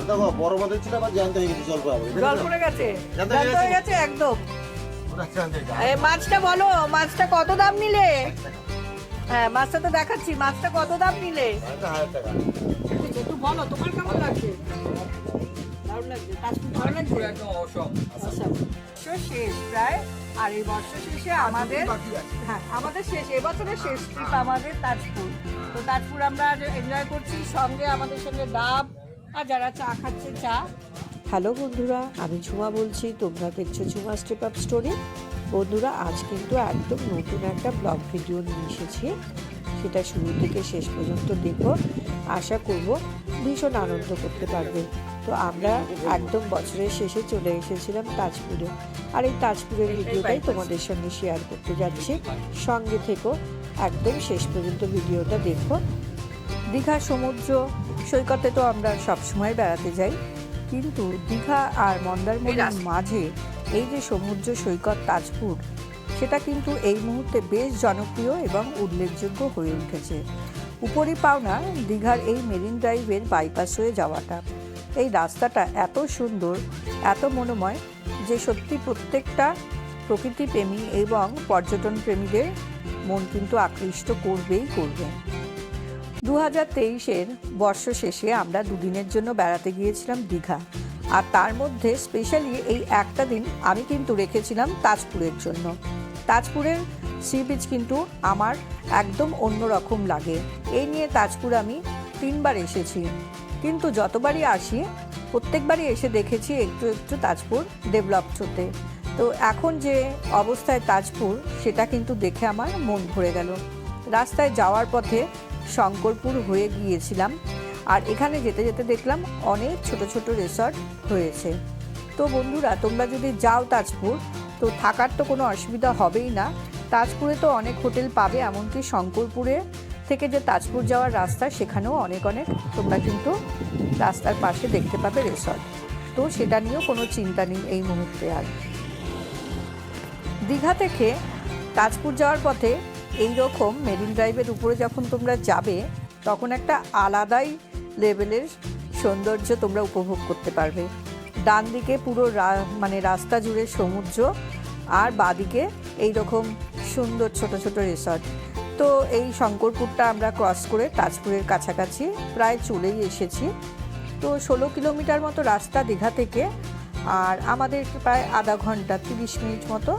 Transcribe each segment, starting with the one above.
দেখো বড় মাছের ছিল আবার জ্যান্ত হয়ে গেছে, জল পড়ে গেছে, জ্যান্ত হয়ে গেছে একদম। পড়ে এই মাছটা বলো, মাছটা কত দাম নিলে? হ্যাঁ, মাছটা তো দেখাচ্ছি, মাছটা কত দাম নিলে? 1000 টাকা। একটু বলো, তোমার কেমন লাগছে? দারুণ লাগছে, তাজপুর ভালো লাগছে? একদম অসম। বর্ষ শেষ প্রায়, আর এই বর্ষ শেষে আমাদের, হ্যাঁ আমাদের শেষ, এবছরের শেষ ট্রিপ আমাদের তাজপুর। তো তাজপুর আমরা এনজয় করছি, সঙ্গে আমাদের সঙ্গে ডাব, আর যারা চা খাচ্ছে চা। হ্যালো বন্ধুরা, আমি ঝুমা বলছি, তোমরা দেখছো ঝুমা স্টেপ আপ স্টোরি। বন্ধুরা, আজ কিন্তু একদম নতুন একটা ব্লগ ভিডিও নিয়ে এসেছি, সেটা শুরু থেকে শেষ পর্যন্ত দেখো। আশা করব ভীষণ আনন্দ করতে পারবে। তো আমরা একদম বছরের শেষে চলে এসেছিলাম তাজপুরে, আর এই তাজপুরের ভিডিওটাই তোমাদের সঙ্গে শেয়ার করতে যাচ্ছি। সঙ্গে থেকো, একদম শেষ পর্যন্ত ভিডিওটা দেখো। দীঘা সমুদ্র সৈকতে তো আমরা সবসময় বেড়াতে যাই, কিন্তু দীঘা আর মন্দারমণির মাঝে এই যে সমুদ্র সৈকত তাজপুর, সেটা কিন্তু এই মুহূর্তে বেশ জনপ্রিয় এবং উল্লেখযোগ্য হয়ে উঠেছে। উপরি পাওনা দীঘার এই মেরিন ড্রাইভের বাইপাস হয়ে যাওয়াটা, এই রাস্তাটা এত সুন্দর, এত মনোময়, যে সত্যি প্রত্যেকটা প্রকৃতিপ্রেমী এবং পর্যটন প্রেমীদের মন কিন্তু আকৃষ্ট করবেই করবে। 2023-এর বর্ষ শেষে আমরা দুদিনের জন্য বেড়াতে গিয়েছিলাম দীঘা, আর তার মধ্যে স্পেশালি এই একটা দিন আমি কিন্তু রেখেছিলাম তাজপুরের জন্য। তাজপুরের সি বিচ কিন্তু আমার একদম অন্যরকম লাগে। এই নিয়ে তাজপুর আমি 3 বার এসেছি, কিন্তু যতবারই আসি প্রত্যেকবারই এসে দেখেছি একটু একটু তাজপুর ডেভেলপড হতে। তো এখন যে অবস্থায় তাজপুর, সেটা কিন্তু দেখে আমার মন ভরে গেল। রাস্তায় যাওয়ার পথে শঙ্করপুর হয়ে গিয়েছিলাম, আর এখানে যেতে যেতে দেখলাম অনেক ছোট ছোট রিসর্ট হয়েছে। তো বন্ধুরা, তোমরা যদি যাও তাজপুর, তো থাকার তো কোনো অসুবিধা হবেই না। তাজপুরে তো অনেক হোটেল পাবে, এমনকি শঙ্করপুরে থেকে যে তাজপুর যাওয়ার রাস্তা, সেখানেও অনেক অনেক তোমরা কিন্তু রাস্তার পাশে দেখতে পাবে রিসর্ট। তো সেটা নিয়েও কোনো চিন্তা নেই এই মুহূর্তে। আর দীঘা থেকে তাজপুর যাওয়ার পথে এই রকম মেরিন ড্রাইভের উপরে যখন তোমরা যাবে, তখন একটা আলাদাই লেভেলের সৌন্দর্য তোমরা উপভোগ করতে পারবে। ডান দিকে পুরো রাস্তা জুড়ে সমুদ্র, আর বাদিকে এই রকম সুন্দর ছোট ছোট রিসর্ট। তো এই শঙ্করপুরটা আমরা ক্রস করে তাজপুরের কাছাকাছি প্রায় চলেই এসেছি। তো 16 কিলোমিটার মতো রাস্তা দীঘা থেকে, আর আমাদের প্রায় আধা ঘন্টা 30 মিনিট মতো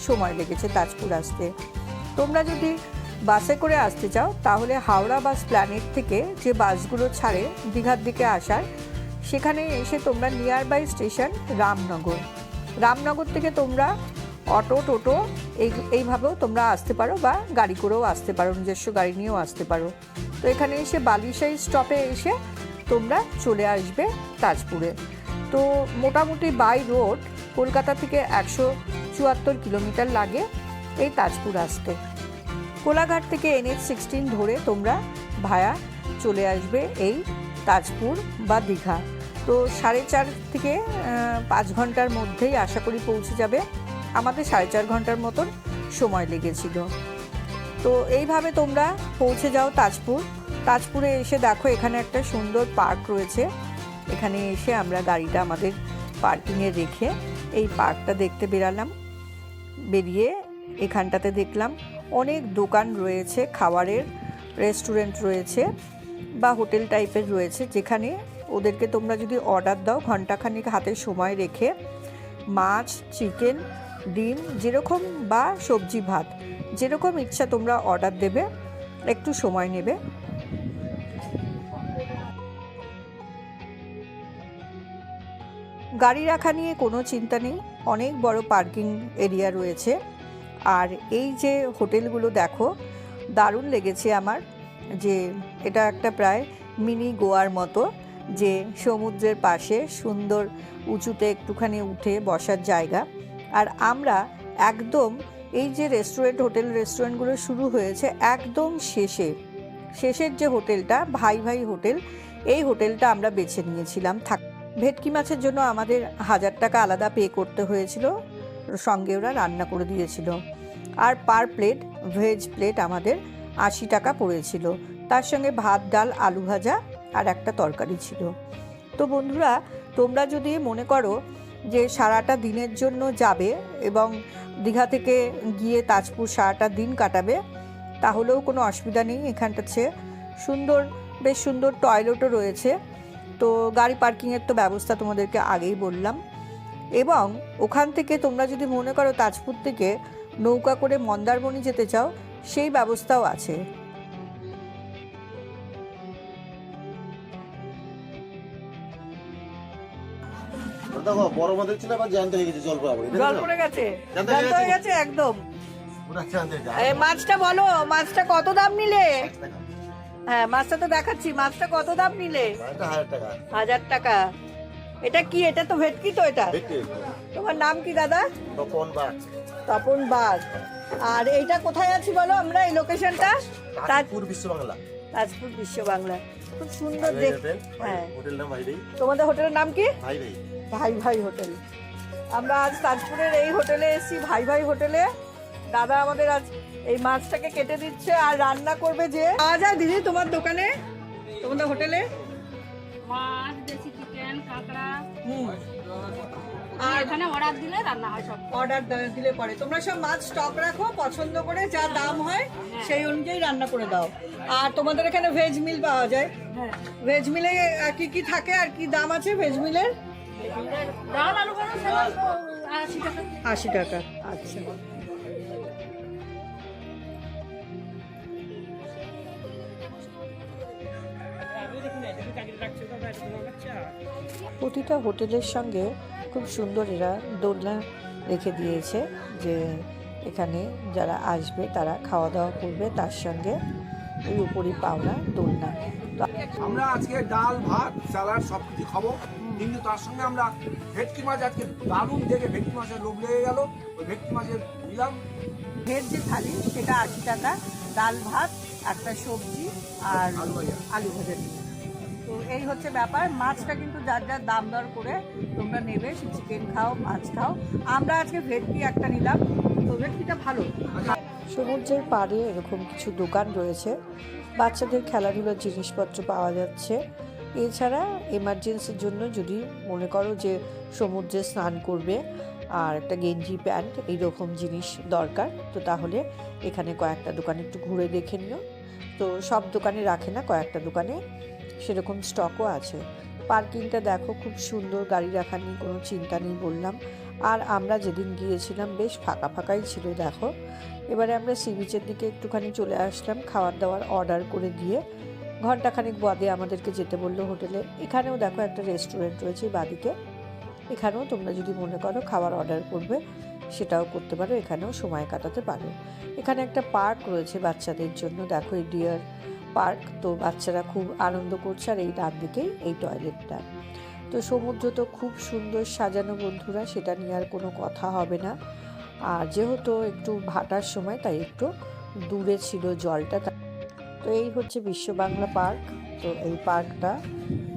সময় লেগেছে তাজপুর আসতে। তোমরা যদি বাসে করে আসতে চাও, তাহলে হাওড়া বাস প্ল্যানেট থেকে যে বাসগুলো ছাড়ে দীঘার দিকে আসার, সেখানে এসে তোমরা নিয়ার বাই স্টেশন রামনগর থেকে তোমরা অটো টোটো এইভাবেও তোমরা আসতে পারো, বা গাড়ি করেও আসতে পারো, নিজস্ব গাড়ি নিয়েও আসতে পারো। তো এখানে এসে বালিশাই স্টপে এসে তোমরা চলে আসবে তাজপুরে। তো মোটামুটি বাই রোড কলকাতা থেকে 174 কিলোমিটার লাগে এই তাজপুর আসতে। কোলাঘাট থেকে NH-16 ধরে তোমরা ভায়া চলে আসবে এই তাজপুর বা দীঘা। তো 4.5 থেকে 5 ঘন্টার মধ্যেই আশা করি পৌঁছে যাবে। আমাদের 4.5 ঘন্টার মতন সময় লেগেছিল। তো এইভাবে তোমরা পৌঁছে যাও তাজপুরে এসে দেখো এখানে একটা সুন্দর পার্ক রয়েছে। এখানে এসে আমরা গাড়িটা আমাদের পার্কিংয়ে রেখে এই পার্কটা দেখতে বেরিয়ে এখানটাতে দেখলাম অনেক দোকান রয়েছে, খাবারের রেস্টুরেন্ট রয়েছে বা হোটেল টাইপের রয়েছে, যেখানে ওদেরকে তোমরা যদি অর্ডার দাও, ঘন্টাখানিক হাতে সময় রেখে মাছ, চিকেন, ডিম যেরকম বা সবজি ভাত যেরকম ইচ্ছা তোমরা অর্ডার দেবে, একটু সময় নেবে। গাড়ি রাখা নিয়ে কোনো চিন্তা নেই, অনেক বড় পার্কিং এরিয়া রয়েছে। আর এই যে হোটেলগুলো দেখো, দারুণ লেগেছে আমার, যে এটা একটা প্রায় মিনি গোয়ার মতো, যে সমুদ্রের পাশে সুন্দর উঁচুতে একটুখানি উঠে বসার জায়গা। আর আমরা একদম এই যে হোটেল রেস্টুরেন্টগুলো শুরু হয়েছে একদম শেষের যে হোটেলটা, ভাই হোটেল, এই হোটেলটা আমরা বেছে নিয়েছিলাম। ভেটকি মাছের জন্য আমাদের 1000 টাকা আলাদা পে করতে হয়েছিল, সঙ্গে ওরা রান্না করে দিয়েছিল। আর পার প্লেট ভেজ প্লেট আমাদের 80 টাকা পড়েছিল, তার সঙ্গে ভাত, ডাল, আলু ভাজা আর একটা তরকারি ছিল। তো তো বন্ধুরা, তোমরা যদি মনে করো যে সারাটা দিনের জন্য যাবে এবং দীঘা থেকে গিয়ে তাজপুর সারাটা দিন কাটাবে, তাহলেও কোনো অসুবিধা নেই। এখানটাতে বেশ সুন্দর টয়লেটও রয়েছে। তো গাড়ি পার্কিংয়ের তো ব্যবস্থা তোমাদেরকে আগেই বললাম। এবং ওখান থেকে তোমরা যদি মনে করো তাজপুর থেকে নৌকা করে মন্দারমণি যেতে চাও, সেই ব্যবস্থাও আছে। দেখো বড় মাছ ছিল আবার জ্যান্ত হয়ে গেছে, জল পড়ে গেছে, জ্যান্ত জ্যান্ত হয়ে গেছে একদম। পুরা জ্যান্ত হয়ে এই মাছটা বলো, মাছটা কত দাম নিলে? গেছে। হ্যাঁ, মাছটা তো দেখাচ্ছি। মাছটা কত দাম নিলে? এটা 1000 টাকা। 1000 টাকা। এটা কি? এটা তো ভেটকি তো এটা। দেখি তোমার নাম কি দাদা? তপন বাগ। তপন বাগ। আর এইটা কোথায় আছি বলো আমরা, এই লোকেশনটা? তাজপুর বিশ্ব বাংলা। তাজপুর বিশ্ব বাংলা। খুব সুন্দর দেখতে। হ্যাঁ, হোটেল নাম ভাই রে। তোমাদের হোটেলের নাম কি? ভাই রে। ভাই ভাই হোটেল। আমরা আজ তাজপুরের এই হোটেলে এসেছি, ভাই ভাই হোটেলে। দাদা আমাদের আজ এই মাছটাকে কেটে দিচ্ছে আর রান্না করবে। যে পাওয়া যায় দিদি তোমার দোকানে, তোমাদের হোটেলে? মাছ, দেশি চিকেন, কাঁকড়া। আর এখানে অর্ডার দিলে রান্না হয় সব। অর্ডার দিলে পরে তোমরা সব মাছ স্টক রাখো, পছন্দ করে যা দাম হয় সেই অনুযায়ী রান্না করে দাও। আর তোমাদের এখানে ভেজ মিল পাওয়া যায়? হ্যাঁ। ভেজ মিলে কি কি থাকে আর কি দাম আছে ভেজ মিলের? ডাল আলু বড় 80 টাকা। 80 টাকা। আচ্ছা। প্রতিটা হোটেলের সঙ্গে খুব সুন্দর এরা দোলনা রেখে দিয়েছে, যে এখানে যারা আসবে তারা খাওয়া দাওয়া করবে, তার সঙ্গে ওই উপরই পাওনা দোলনা। তো আমরা আজকে ডাল ভাত স্যালাড সব কিছু খাবো, কিন্তু তার সঙ্গে আমরা ভেটকি মাছ আজকে দারুণ দেখে ভেটকি মাছের লোভ লেগে গেল, ওই ভেটকি মাছের নিলাম। ভেজ যে থালি সেটা 80 টাকা, ডাল ভাত, একটা সবজি আর আলু ভাজা। তো এই হচ্ছে ব্যাপার। মাছটা কিন্তু যার যার দাম দর করে তোমরা নেবে, চিকেন খাও, মাছ খাও। আমরা আজকে ভেটকি একটা নিলাম, তো ভেটকিটা ভালো। সমুদ্রের পাড়ে এরকম কিছু দোকান রয়েছে, বাচ্চাদের খেলাধুলার জিনিসপত্র পাওয়া যাচ্ছে। এছাড়া এমার্জেন্সির জন্য যদি মনে করো যে সমুদ্রে স্নান করবে আর একটা গেঞ্জি প্যান্ট এইরকম জিনিস দরকার, তো তাহলে এখানে কয়েকটা দোকানে একটু ঘুরে দেখে নিও। তো সব দোকানে রাখে না, কয়েকটা দোকানে সেরকম স্টকও আছে। পার্কিংটা দেখো, খুব সুন্দর, গাড়ি রাখার নিয়ে কোনো চিন্তা নেই বললাম। আর আমরা যেদিন গিয়েছিলাম বেশ ফাঁকা ফাঁকাই ছিল দেখো। এবারে আমরা সি বিচের দিকে একটুখানি চলে আসলাম, খাবার দাবার অর্ডার করে দিয়ে ঘন্টাখানেক বাদে আমাদেরকে যেতে বললো হোটেলে। এখানেও দেখো একটা রেস্টুরেন্ট রয়েছে বাদিকে, এখানেও তোমরা যদি মনে করো খাবার অর্ডার করবে সেটাও করতে পারো, এখানেও সময় কাটাতে পারো। এখানে একটা পার্ক রয়েছে বাচ্চাদের জন্য, দেখো এই ডিয়ার পার্ক। তো বাচ্চারা খুব আনন্দ করছে। আর এই ডান দিকেই এই টয়লেটটা। তো সমুদ্র তো খুব সুন্দর সাজানো বন্ধুরা, সেটা নিয়ে আর কোনো কথা হবে না। আর যেহেতু একটু ভাটার সময় তাই একটু দূরে ছিল জলটা। তো এই হচ্ছে বিশ্ব বাংলা পার্ক। তো এই পার্কটা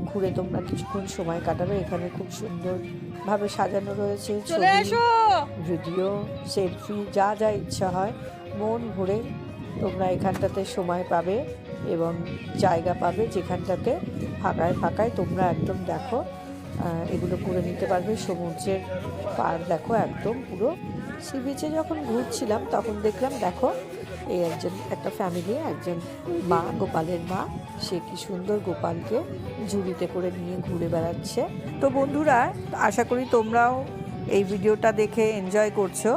ঘুরে তোমরা কিছুক্ষণ সময় কাটাবে। এখানে খুব সুন্দরভাবে সাজানো রয়েছে, ছবি, ভিডিও, সেলফি, যা যা ইচ্ছা হয় মন ভরে তোমরা এখানটাতে সময় পাবে এবং জায়গা পাবে, যেখানটাতে ফাঁকায় ফাঁকায় তোমরা একদম দেখো এগুলো করে নিতে পারবে। সমুদ্রের পাড় দেখো একদম পুরো। সি বিচে যখন ঘুরছিলাম তখন দেখলাম দেখো এই একটা ফ্যামিলি, একজন মা, গোপালের মা, সে কি সুন্দর গোপালকে ঝুড়িতে করে নিয়ে ঘুরে বেড়াচ্ছে। তো বন্ধুরা, আশা করি তোমরাও এই ভিডিওটা দেখে এনজয় করছো।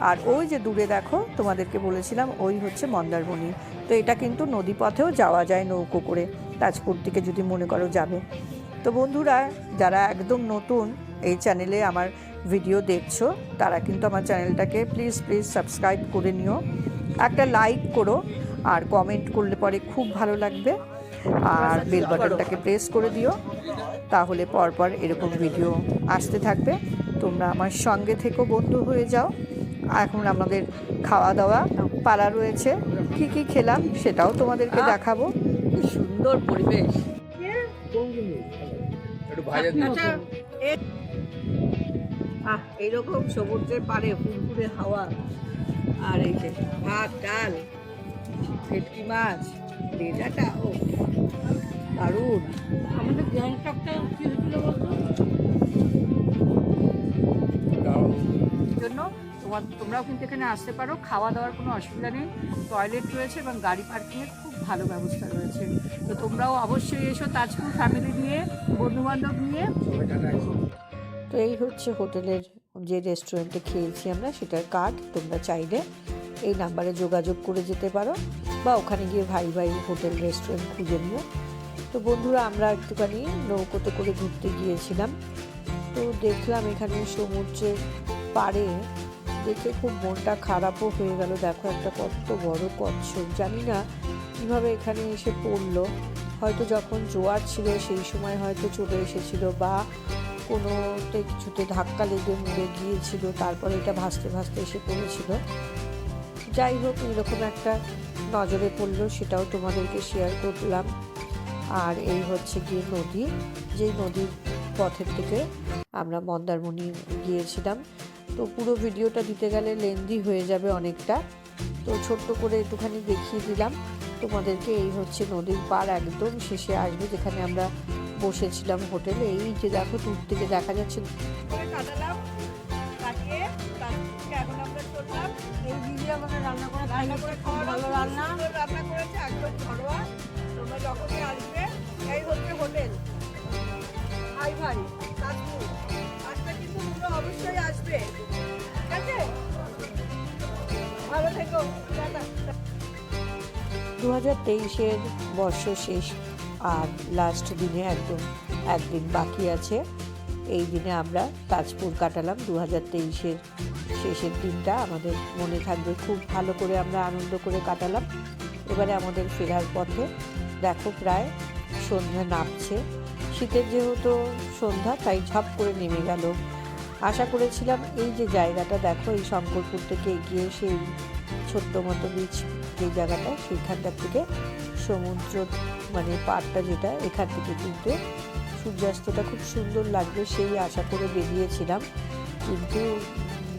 আর ওই যে দূরে দেখো, তোমাদেরকে বলেছিলাম ওই হচ্ছে মন্দারমণি। তো এটা কিন্তু নদীপথেও যাওয়া যায় নৌকো করে, তাজপুর থেকে যদি মনে করো যাবে। তো বন্ধুরা, যারা একদম নতুন এই চ্যানেলে আমার ভিডিও দেখছো, তারা কিন্তু আমার চ্যানেলটাকে প্লিজ সাবস্ক্রাইব করে নিও, একটা লাইক করো, আর কমেন্ট করলে পরে খুব ভালো লাগবে। আর বেল বাটনটাকে প্রেস করে দিও, তাহলে পরপর এরকম ভিডিও আসতে থাকবে। তোমরা আমার সঙ্গে থেকো, বন্ধু হয়ে যাও। এখন আমাদের খাওয়া দাওয়া পালা রয়েছে, কি কি খেলাম সেটাও তোমাদেরকে দেখাবো। কি সুন্দর পরিবেশ। এইরকম সমুদ্রের পাড়ে ফুরফুরে হাওয়া, আর এই যে ভাত, ডাল, ভেটকি মাছ, লেজাটা, ও দারুণ। আমাদের গ্যাংটকটা কি হয়েছিল বলতো? জন্য তোমরাও কিন্তু এখানে আসতে পারো, খাওয়া দাওয়ার কোনো অসুবিধা নেই, টয়লেট রয়েছে এবং গাড়ি পার্কিংয়ের খুব ভালো ব্যবস্থা রয়েছে। তো তোমরাও অবশ্যই এসো তাজপুর ফ্যামিলি নিয়ে, বন্ধুবান্ধব নিয়ে। তো এই হচ্ছে হোটেলের যে রেস্টুরেন্টে খেয়েছি আমরা সেটার কার্ড। তোমরা চাইলে এই নাম্বারে যোগাযোগ করে যেতে পারো বা ওখানে গিয়ে ভাই ভাই হোটেল রেস্টুরেন্ট খুঁজে নিও। তো বন্ধুরা আমরা একটুখানি নৌকোতে করে ঘুরতে গিয়েছিলাম। তো দেখলাম এখানে সমুদ্রের পাড়ে দেখে খুব মনটা খারাপও হয়ে গেল। দেখো একটা কত বড় কচ্ছপ, জানি না কীভাবে এখানে এসে পড়লো। হয়তো যখন জোয়ার ছিল সেই সময় হয়তো চলে এসেছিল বা কোনোতে কিছুতে ধাক্কা লেগে মরে গিয়েছিল, তারপরে এটা ভাসতে ভাসতে এসে পড়েছিল। যাই হোক, এরকম একটা নজরে পড়লো, সেটাও তোমাদেরকে শেয়ার করলাম। আর এই হচ্ছে গিয়ে নদী, যেই নদীর পথের থেকে আমরা মন্দারমণি গিয়েছিলাম। তো পুরো ভিডিওটা দিতে গেলে লেন্দি হয়ে যাবে অনেকটা, তো ছোট্ট করে একটুখানি দেখিয়ে দিলাম তোমাদেরকে। এই হচ্ছে নদীর পাড়, একদম শেষে আসবে যেখানে আমরা বসেছিলাম হোটেলে। এই যে দেখো দূর থেকে দেখা যাচ্ছে। কাটালাম, কাটিয়ে তারপরে এখন আমরা চললাম। এই দিদি আমাকে রান্না করে রান্না করে খাওয়া ভালো রান্না। রান্না করেছে একদম ঘরোয়া। তোমরা যখনই আসবে, এই হচ্ছে হোটেল আই ভাই তাজপুর। আজকে কিন্তু তোমরা অবশ্যই আসবে, ঠিক আছে? ভালো থেকো, টাটা। 2023-এর বর্ষ শেষ আর লাস্ট দিনে একদম একদিন বাকি আছে। এই দিনে আমরা তাজপুর কাটালাম। 2023-এর শেষের দিনটা আমাদের মনে থাকবে, খুব ভালো করে আমরা আনন্দ করে কাটালাম। এবারে আমাদের ফেরার পথে দেখো প্রায় সন্ধ্যা নামছে। শীতের যেহেতু সন্ধ্যা, তাই ঝাপ করে নেমে গেল। আশা করেছিলাম এই যে জায়গাটা দেখো, এই শঙ্করপুর থেকে এগিয়ে সেই ছোট্ট মতো বিচ যে জায়গাটা, সেইখানটার থেকে সমুদ্র মানে পাড়টা যেটা, এখান থেকে কিন্তু সূর্যাস্তটা খুব সুন্দর লাগবে সেই আশা করে বেরিয়েছিলাম। কিন্তু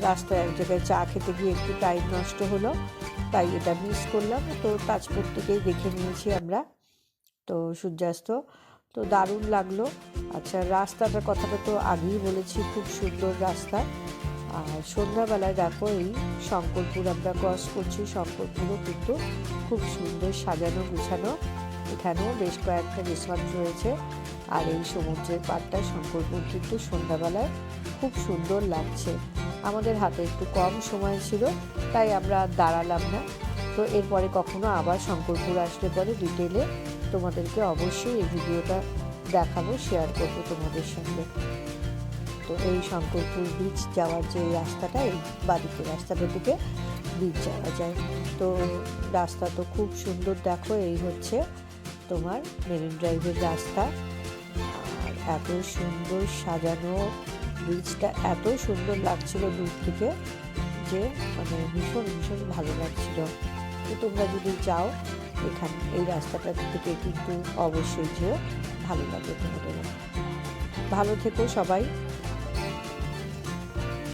রাস্তায় এক জায়গায় চা খেতে গিয়ে একটু টাইম নষ্ট হলো, তাই এটা মিস করলাম। তো তাজপুর থেকেই দেখে নিয়েছি আমরা তো সূর্যাস্ত, তো দারুণ লাগলো। আচ্ছা, রাস্তাটার কথাটা তো আগেই বলেছি, খুব সুন্দর রাস্তা। আর সন্ধ্যাবেলায় দেখো এই শঙ্করপুর আমরা ক্রস করছি। শঙ্করপুরও কিন্তু খুব সুন্দর সাজানো গুছানো, এখানেও বেশ কয়েকটা রিসর্ট রয়েছে। আর এই সমুদ্রের পাড়টা শঙ্করপুর কিন্তু সন্ধ্যাবেলায় খুব সুন্দর লাগছে। আমাদের হাতে একটু কম সময় ছিল, তাই আমরা আর দাঁড়ালাম না। তো এরপরে কখনো আবার শঙ্করপুর আসলে পরে ডিটেলে তোমাদেরকে অবশ্যই এই ভিডিওটা দেখাবো, শেয়ার করবো তোমাদের সঙ্গে। তো এই শঙ্করপুর বিচ যাওয়ার যে রাস্তাটা, এই বাদিকে রাস্তাটার দিকে বিচ যাওয়া যায়। তো রাস্তা তো খুব সুন্দর, দেখো এই হচ্ছে তোমার মেরিন ড্রাইভের রাস্তা। আর এত সুন্দর সাজানো বিচটা, এত সুন্দর লাগছিল দূর থেকে যে মানে ভীষণ ভীষণ ভালো লাগছিল। তো তোমরা যদি যাও এখানে এই রাস্তাটার থেকে কিন্তু অবশ্যই যেও, ভালো লাগে তোমাদের। ভালো থেকো সবাই।